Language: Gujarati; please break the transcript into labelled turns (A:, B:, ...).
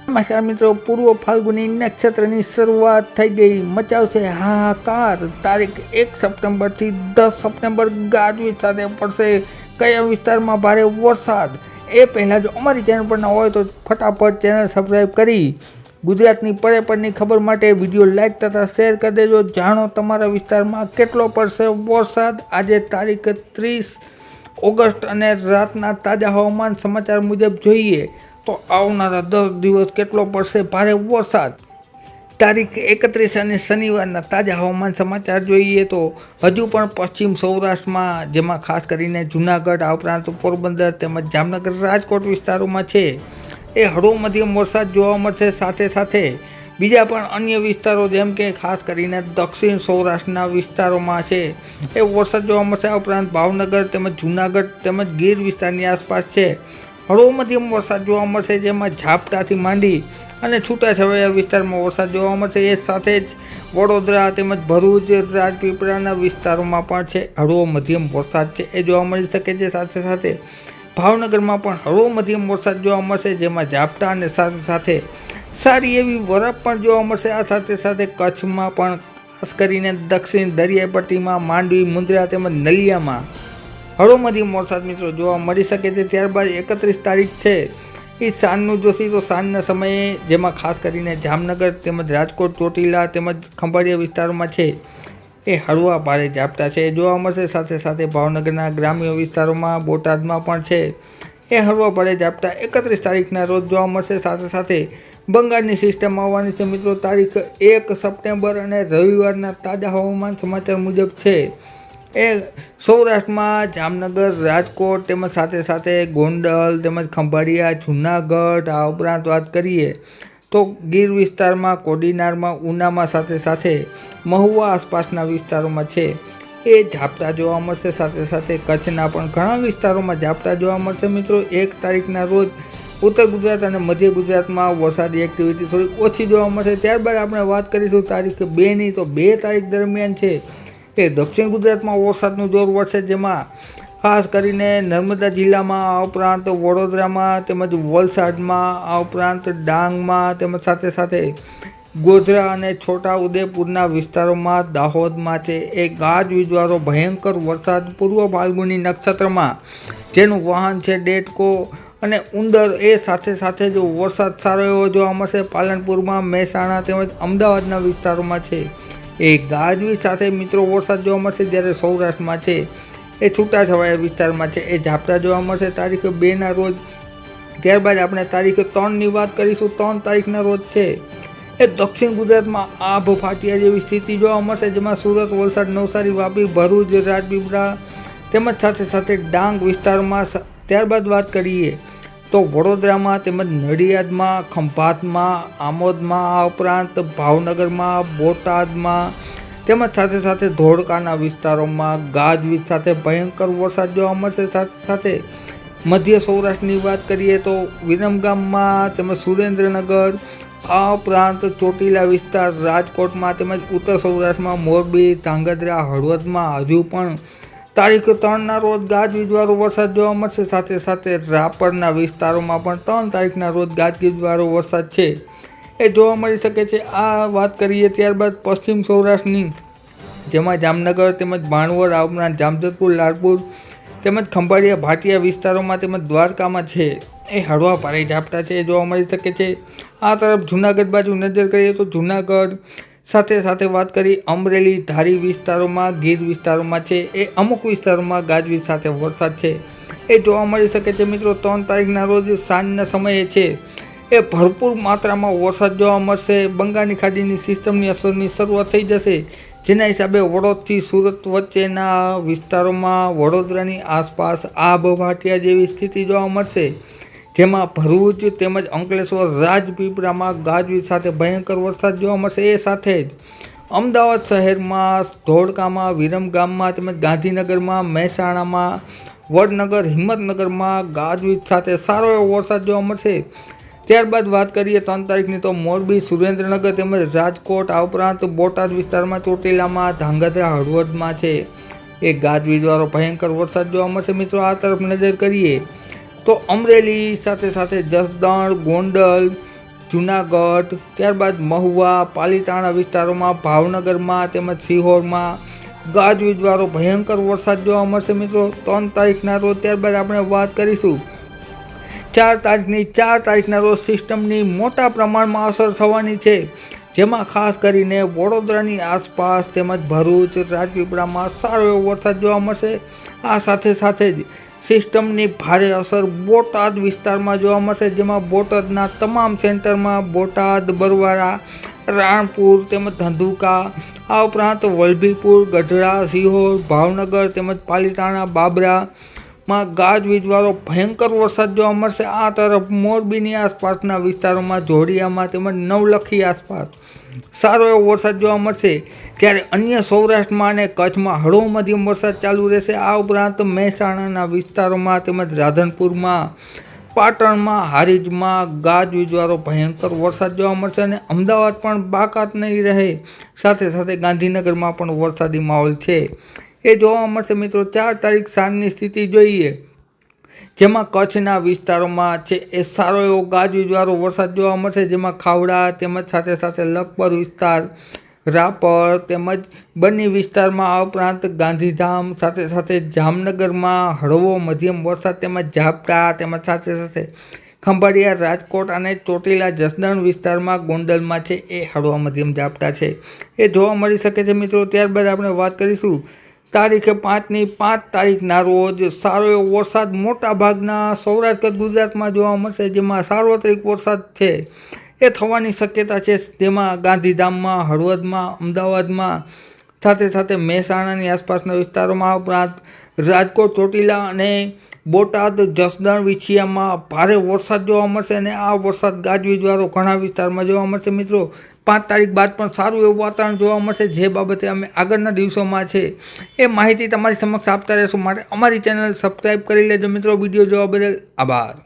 A: નમસ્કાર મિત્રો, પૂર્વ ફાલ્ગુની નક્ષત્રની શરૂઆત થઈ ગઈ. મચાવશે હાહાકાર. તારીખ 1 સપ્ટેમ્બરથી 10 સપ્ટેમ્બર ગાજવીજ સાથે પડશે કયા વિસ્તારમાં ભારે વરસાદ. એ પહેલાં જો અમારી ચેનલ પર ના હોય તો ફટાફટ ચેનલ સબસ્ક્રાઈબ કરી ગુજરાતની પરેપરની ખબર માટે વિડીયો લાઇક તથા શેર કરી દેજો. જાણો તમારા વિસ્તારમાં કેટલો પડશે વરસાદ. આજે તારીખ 30 ઓગસ્ટ અને રાતના તાજા હવામાન સમાચાર મુજબ જોઈએ તો આવનારા 10 દિવસ કેટલો પડશે ભારે વરસાદ. તારીખ 31 અને શનિવારના તાજા હવામાન સમાચાર જોઈએ તો હજુ પણ પશ્ચિમ સૌરાષ્ટ્રમાં, જેમાં ખાસ કરીને જૂનાગઢ આ ઉપરાંત પોરબંદર તેમજ જામનગર રાજકોટ વિસ્તારોમાં છે એ હળવો મધ્યમ વરસાદ જોવા મળશે. સાથે સાથે બીજા પણ અન્ય વિસ્તારો જેમ કે ખાસ કરીને દક્ષિણ સૌરાષ્ટ્રના વિસ્તારોમાં છે એ વરસાદ જોવા મળશે. આ ઉપરાંત ભાવનગર તેમજ જૂનાગઢ તેમજ ગીર વિસ્તારની આસપાસ છે હળવો મધ્યમ વરસાદ જોવા મળશે, જેમાં ઝાપટાથી માંડી અને છૂટાછવાયા વિસ્તારમાં વરસાદ જોવા મળશે. એ સાથે જ વડોદરા તેમજ ભરૂચ, રાજપીપળાના વિસ્તારોમાં પણ છે હળવો મધ્યમ વરસાદ છે એ જોવા મળી શકે છે. સાથે સાથે ભાવનગરમાં પણ હળવો મધ્યમ વરસાદ જોવા મળશે, જેમાં ઝાપટા અને સાથે સાથે સારી એવી વરફ પણ જોવા મળશે. આ સાથે સાથે કચ્છમાં પણ ખાસ કરીને દક્ષિણ દરિયાઈ પટ્ટીમાં માંડવી, મુન્દ્રા તેમજ નલિયામાં હળવો મધ્યમ વરસાદ મિત્રો જોવા મળી શકે છે. ત્યારબાદ 31 તારીખ છે એ સાંજનું જોશી તો સાંજના સમયે, જેમાં ખાસ કરીને જામનગર તેમજ રાજકોટ, ચોટીલા તેમજ ખંભાળિયા વિસ્તારોમાં છે એ હળવા ભારે ઝાપટા છે એ જોવા મળશે. સાથે સાથે ભાવનગરના ગ્રામ્ય વિસ્તારોમાં, બોટાદમાં પણ છે એ હળવા ભારે ઝાપટા 31 તારીખના રોજ જોવા મળશે. સાથે સાથે બંગાળની સિસ્ટમ આવવાની છે મિત્રો તારીખ 1 સપ્ટેમ્બર અને રવિવારના તાજા હવામાન સમાચાર મુજબ છે એ સૌરાષ્ટ્રમાં જામનગર, રાજકોટ તેમજ સાથે સાથે ગોંડલ તેમજ ખંભાળિયા, જૂનાગઢ આ ઉપરાંત વાત કરીએ તો ગીર વિસ્તારમાં, કોડીનારમાં, ઉનામાં સાથે સાથે મહુવા આસપાસના વિસ્તારોમાં છે એ ઝાપટા જોવા મળશે. સાથે સાથે કચ્છના પણ ઘણા વિસ્તારોમાં ઝાપટા જોવા મળશે મિત્રો. 1 તારીખના રોજ ઉત્તર ગુજરાત અને મધ્ય ગુજરાતમાં વરસાદી એક્ટિવિટી થોડી ઓછી જોવા મળશે. ત્યારબાદ આપણે વાત કરીશું તારીખ 2ની તો 2 તારીખ દરમિયાન છે એ દક્ષિણ ગુજરાતમાં વરસાદનું જોર વધશે, જેમાં ખાસ કરીને નર્મદા જિલ્લામાં, આ ઉપરાંત વડોદરામાં તેમજ વલસાડમાં, આ ઉપરાંત ડાંગમાં તેમજ સાથે સાથે ગોધરા અને છોટા ઉદેપુરના વિસ્તારોમાં, દાહોદમાં છે એ ગાજવીજવાળો ભયંકર વરસાદ. પૂર્વ ફાલ્ગુની નક્ષત્રમાં જેનું વાહન છે ડેટકો અને ઉંદર, એ સાથે સાથે જો વરસાદ સારો એવો જોવા મળશે. પાલનપુરમાં, મહેસાણા તેમજ અમદાવાદના વિસ્તારોમાં છે એ ગાજવીજ સાથે મિત્રો વરસાદ જોવા મળશે. જ્યારે સૌરાષ્ટ્રમાં છે એ છૂટાછવાયા વિસ્તારમાં છે એ ઝાપટા જોવા મળશે તારીખ 2ના રોજ. ત્યારબાદ આપણે તારીખ 3ની વાત કરીશું. 3 તારીખના રોજ છે એ દક્ષિણ ગુજરાતમાં આભ ફાટ્યા જેવી સ્થિતિ જોવા મળશે, જેમાં સુરત, વલસાડ, નવસારી, વાપી, ભરૂચ, રાજપીપળા તેમજ સાથે સાથે ડાંગ વિસ્તારમાં. ત્યારબાદ વાત કરીએ તો વડોદરામાં તેમજ નડિયાદમાં, ખંભાતમાં, આમોદમાં, આ ઉપરાંત ભાવનગરમાં, બોટાદમાં તેમજ સાથે સાથે ધોળકાના વિસ્તારોમાં ગાજવીજ સાથે ભયંકર વરસાદ જોવા મળશે. સાથે સાથે મધ્ય સૌરાષ્ટ્રની વાત કરીએ તો વિરમગામમાં તેમજ સુરેન્દ્રનગર, આ ઉપરાંત ચોટીલા વિસ્તાર, રાજકોટમાં તેમજ ઉત્તર સૌરાષ્ટ્રમાં મોરબી, ધાંગધ્રા, હળવદમાં હજુ પણ તારીખ 3ના રોજ ગાજવીજવાળો વરસાદ જોવા મળશે. સાથે સાથે રાપરના વિસ્તારોમાં પણ 3 તારીખના રોજ ગાજવીજવાળો વરસાદ છે એ જોવા મળી શકે છે. આ વાત કરીએ ત્યારબાદ પશ્ચિમ સૌરાષ્ટ્રની, જેમાં જામનગર તેમજ ભાણવડ, આ ઉપરાંત જામજોધપુર, લાલપુર તેમજ ખંભાળિયા, ભાટિયા વિસ્તારોમાં તેમજ દ્વારકામાં છે એ હળવા ભારે ઝાપટા છે એ જોવા મળી શકે છે. આ તરફ જૂનાગઢ બાજુ નજર કરીએ તો જૂનાગઢ સાથે સાથે વાત કરી અમરેલી, ધારી વિસ્તારોમાં, ગીર વિસ્તારોમાં છે એ અમુક વિસ્તારોમાં ગાજવીજ સાથે વરસાદ છે એ જોવા મળી શકે છે મિત્રો. 3 તારીખના રોજ સાંજના સમયે છે એ ભરપૂર માત્રામાં વરસાદ જોવા મળશે. બંગાળની ખાડીની સિસ્ટમની અસરની શરૂઆત થઈ જશે, જેના હિસાબે વડોદરાથી સુરત વચ્ચેના વિસ્તારોમાં, વડોદરાની આસપાસ આભ ફાટ્યા જેવી સ્થિતિ જોવા મળશે, જેમાં ભરૂચ તેમજ અંકલેશ્વર, રાજપીપળામાં ગાજવીજ સાથે ભયંકર વરસાદ જોવા મળશે. એ સાથે જ અમદાવાદ શહેરમાં, ધોળકામાં, વિરમગામમાં તેમજ ગાંધીનગરમાં, મહેસાણામાં, વડનગર, હિંમતનગરમાં ગાજવીજ સાથે સારો એવો વરસાદ જોવા મળશે. ત્યારબાદ વાત કરીએ 3 તારીખની તો મોરબી, સુરેન્દ્રનગર તેમજ રાજકોટ, આ ઉપરાંત બોટાદ વિસ્તારમાં, ચોટીલામાં, ધાંગધ્રા, હળવદમાં છે એ ગાજવીજવાળો ભયંકર વરસાદ જોવા મળશે મિત્રો. આ તરફ નજર કરીએ તો અમરેલી સાથે સાથે જસદણ, ગોંડલ, જૂનાગઢ, ત્યારબાદ મહુવા, પાલીતાણા વિસ્તારોમાં, ભાવનગરમાં તેમજ સિહોરમાં ગાજવીજવાળો ભયંકર વરસાદ જોવા મળશે મિત્રો 3 તારીખના રોજ. ત્યારબાદ આપણે વાત કરીશું 4 તારીખના રોજ સિસ્ટમની મોટા પ્રમાણમાં અસર થવાની છે, જેમાં ખાસ કરીને વડોદરાની આસપાસ તેમજ ભરૂચ, રાજપીપળામાં સારો એવો વરસાદ જોવા મળશે. આ સાથે જ સિસ્ટમની ભારે અસર બોટાદ વિસ્તારમાં જોવા મળશે, જેમાં બોટાદના તમામ સેન્ટરમાં બોટાદ, બરવાળા, રાણપુર તેમજ ધંધુકા, આ ઉપરાંત વલભીપુર, ગઢડા, સિહોર, ભાવનગર તેમજ પાલીતાણા, બાબરામાં ગાજવીજવાળો ભયંકર વરસાદ જોવા મળશે. આ તરફ મોરબીની આસપાસના વિસ્તારોમાં, જોડિયામાં તેમજ નવલખી આસપાસ સારો એવો વરસાદ જોવા મળશે. ત્યારે અન્ય સૌરાષ્ટ્રમાં અને કચ્છમાં હળવો મધ્યમ વરસાદ ચાલુ રહેશે. આ ઉપરાંત મહેસાણાના વિસ્તારોમાં તેમજ રાધનપુરમાં, પાટણમાં, હારીજમાં ગાજવીજવાળો ભયંકર વરસાદ જોવા મળશે અને અમદાવાદ પણ બાકાત નહીં રહે. સાથે ગાંધીનગરમાં પણ વરસાદી માહોલ છે એ જોવા મળશે મિત્રો. 4 તારીખ સાંજની સ્થિતિ જોઈએ, જેમાં કચ્છના વિસ્તારોમાં છે એ સારો એવો ગાજવીજવાળો વરસાદ જોવા મળશે, જેમાં ખાવડા તેમજ સાથે લખપત વિસ્તાર, રાપર તેમજ બન્ની વિસ્તારમાં, આ ઉપરાંત ગાંધીધામ, સાથે જામનગરમાં હળવો મધ્યમ વરસાદ તેમજ ઝાપટા તેમજ સાથે ખંભાળિયા, રાજકોટ અને ચોટીલા જસદણ વિસ્તારમાં, ગોંડલમાં છે એ હળવા મધ્યમ ઝાપટા છે એ જોવા મળી શકે છે મિત્રો. ત્યારબાદ આપણે વાત કરીશું તારીખ 5 તારીખના રોજ સારો એવો વરસાદ મોટા ભાગના સૌરાષ્ટ્ર ગુજરાતમાં જોવા મળશે, જેમાં સાર્વત્રિક વરસાદ છે એ થવાની શક્યતા છે, જેમાં ગાંધીધામમાં, હળવદમાં, અમદાવાદમાં, સાથે મહેસાણાની આસપાસના વિસ્તારોમાં, ઉપરાંત રાજકોટ, ચોટીલા અને બોટાદ, જસદણ, વિછિયામાં ભારે વરસાદ જોવા મળશે અને આ વરસાદ ગાજવીજવાળો ઘણા વિસ્તારમાં જોવા મળશે મિત્રો. 5 તારીખ બાદ પણ સારું એવું વાતાવરણ જોવા મળશે, જે બાબતે અમે આગળના દિવસોમાં છે એ માહિતી તમારી સમક્ષ આપતા રહેશું. માટે અમારી ચેનલ સબસ્ક્રાઈબ કરી લેજો મિત્રો. વિડીયો જોવા બદલ આભાર.